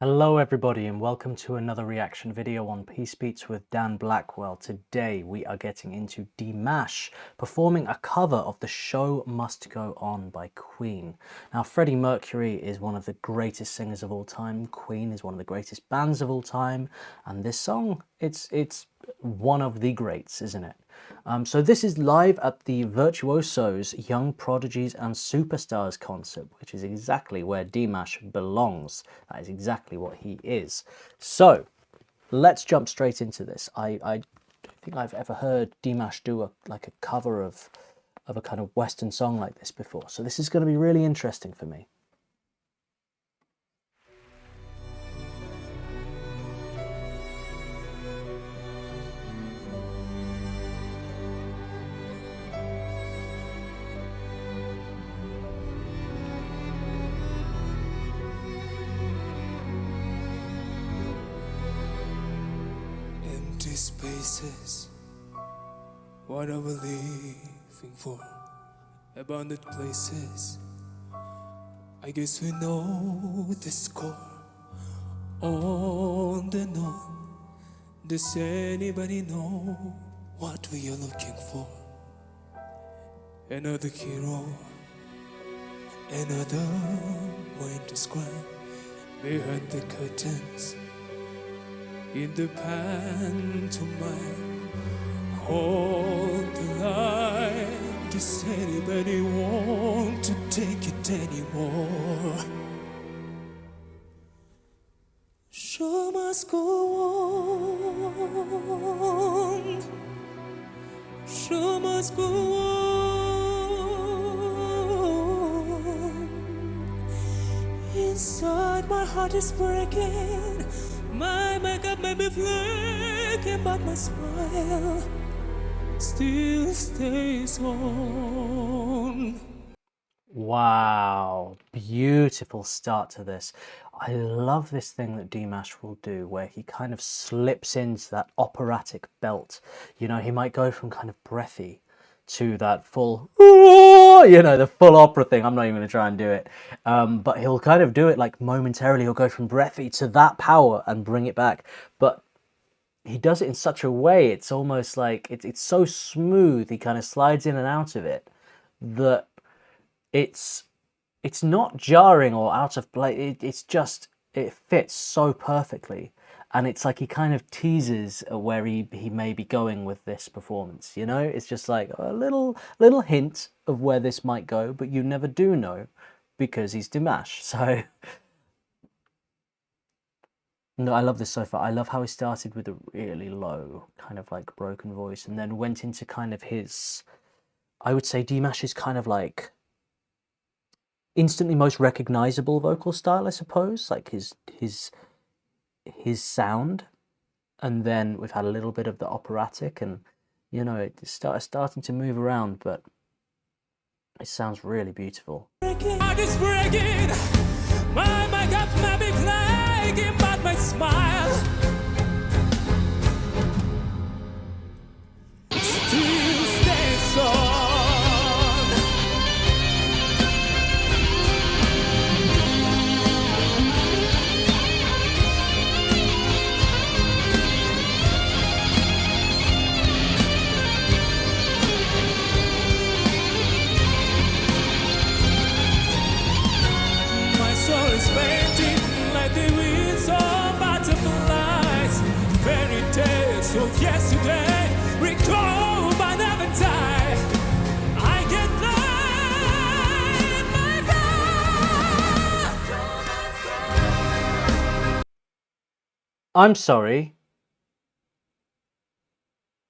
Hello everybody and welcome to another reaction video on Peace Beats with Dan Blackwell. Today we are getting into Dimash performing a cover of The Show Must Go On by Queen. Now Freddie Mercury is one of the greatest singers of all time, Queen is one of the greatest bands of all time, and this song, it's one of the greats, isn't it? So this is live at the Virtuosos, Young Prodigies and Superstars concert, which is exactly where Dimash belongs. That is exactly what he is. So let's jump straight into this. I don't think I've ever heard Dimash do a cover of a kind of Western song like this before. So this is going to be really interesting for me. Empty spaces, what are we living for? Abandoned places, I guess we know the score. On and on, does anybody know what we are looking for? Another hero, another mind to describe behind the curtains. In the pantomime, hold the line. Does anybody want to take it anymore? Show must go on. Show must go on. Inside my heart is breaking. My makeup may be flaking, but my smile still stays on. Wow, beautiful start to this. I love this thing that Dimash will do where he kind of slips into that operatic belt. You know, he might go from kind of breathy to that full, the full opera thing. I'm not even going to try and do it. But he'll kind of do it like momentarily. He'll go from breathy to that power and bring it back. But he does it in such a way, it's almost like it's so smooth. He kind of slides in and out of it that it's not jarring or out of place. It fits so perfectly. And it's like he kind of teases where he may be going with this performance, you know? It's just like a little hint of where this might go, but you never do know because he's Dimash. So, no, I love this so far. I love how he started with a really low, kind of like broken voice and then went into kind of his, I would say Dimash is kind of like instantly most recognizable vocal style, I suppose, like his sound, and then we've had a little bit of the operatic, and you know it's starting to move around, but it sounds really beautiful. Heart is breaking, my makeup may be flaking, but my smile still stays on. So yesterday, recall but never die. I get blind, my I'm sorry.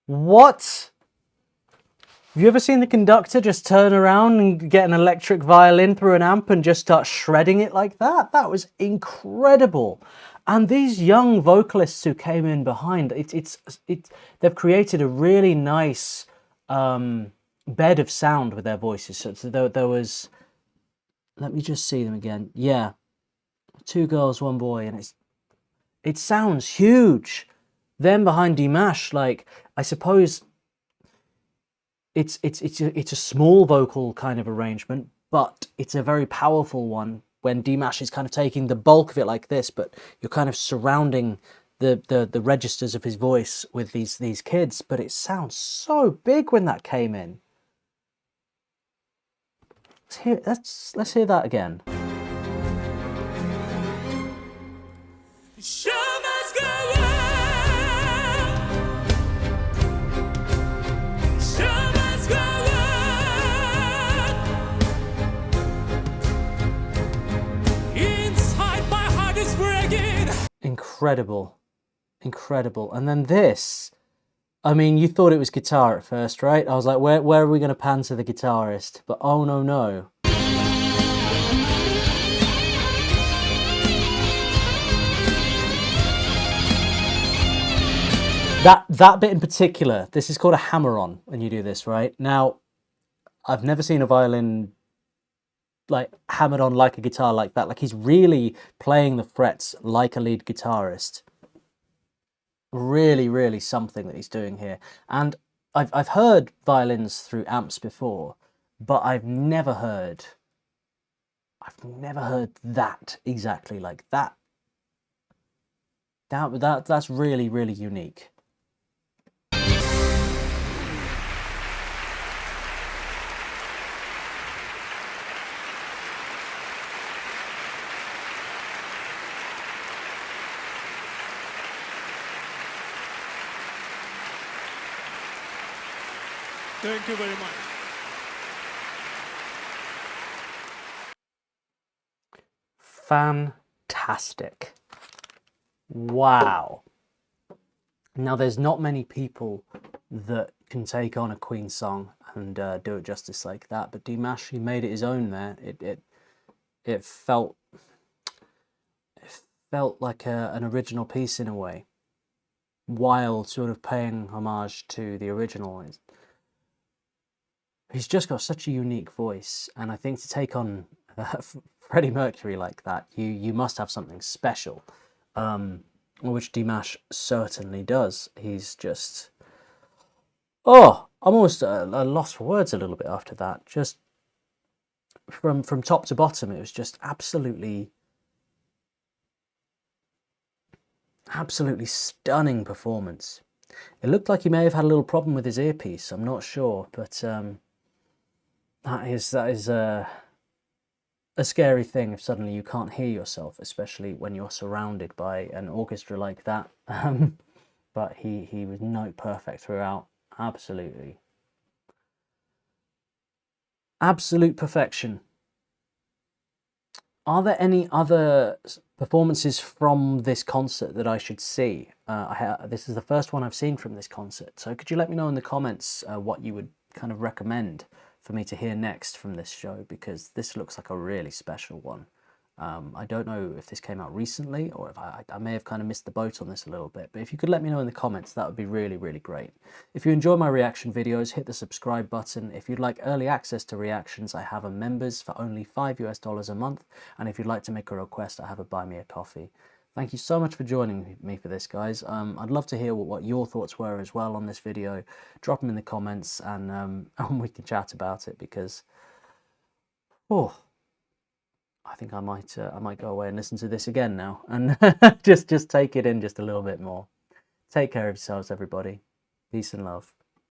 What? Have you ever seen the conductor just turn around and get an electric violin through an amp and just start shredding it like that? That was incredible. And these young vocalists who came in behind, they've created a really nice bed of sound with their voices. So there was, let me just see them again. Yeah, 2 girls, 1 boy, and it sounds huge. Them behind Dimash, like I suppose it's a small vocal kind of arrangement, but it's a very powerful one when Dimash is kind of taking the bulk of it like this, but you're kind of surrounding the registers of his voice with these kids. But it sounds so big when that came in. Let's hear that again. Show must go on. Show must go on. Inside my heart is breaking. Incredible. Incredible. And then this, I mean, you thought it was guitar at first, right? I was like, where are we going to pan to the guitarist? But oh no. That bit in particular, this is called a hammer-on when you do this, right? Now, I've never seen a violin like hammered on like a guitar like that. Like he's really playing the frets like a lead guitarist. Really, really something that he's doing here. And I've heard violins through amps before, but I've never heard that exactly like that. That's really, really unique. Thank you very much. Fantastic. Wow. Now, there's not many people that can take on a Queen song and do it justice like that, but Dimash, he made it his own there. It felt like an original piece in a way, while sort of paying homage to the original. He's just got such a unique voice, and I think to take on Freddie Mercury like that, you must have something special, which Dimash certainly does. He's just, I'm almost lost for words a little bit after that. Just from top to bottom, it was just absolutely stunning performance. It looked like he may have had a little problem with his earpiece. I'm not sure, but that is a scary thing if suddenly you can't hear yourself, especially when you're surrounded by an orchestra like that. But he was note perfect throughout. Absolute perfection. Are there any other performances from this concert that I should see? This is the first one I've seen from this concert, so could you let me know in the comments what you would kind of recommend for me to hear next from this show, because this looks like a really special one. I don't know if this came out recently, or if I may have kind of missed the boat on this a little bit, but if you could let me know in the comments, that would be really, really great. If you enjoy my reaction videos, hit the subscribe button. If you'd like early access to reactions, I have a members for only $5 a month, and if you'd like to make a request, I have a buy me a coffee. Thank you so much for joining me for this, guys. I'd love to hear what your thoughts were as well on this video. Drop them in the comments, and we can chat about it, because I think I might go away and listen to this again now, and just take it in just a little bit more. Take care of yourselves, everybody. Peace and love.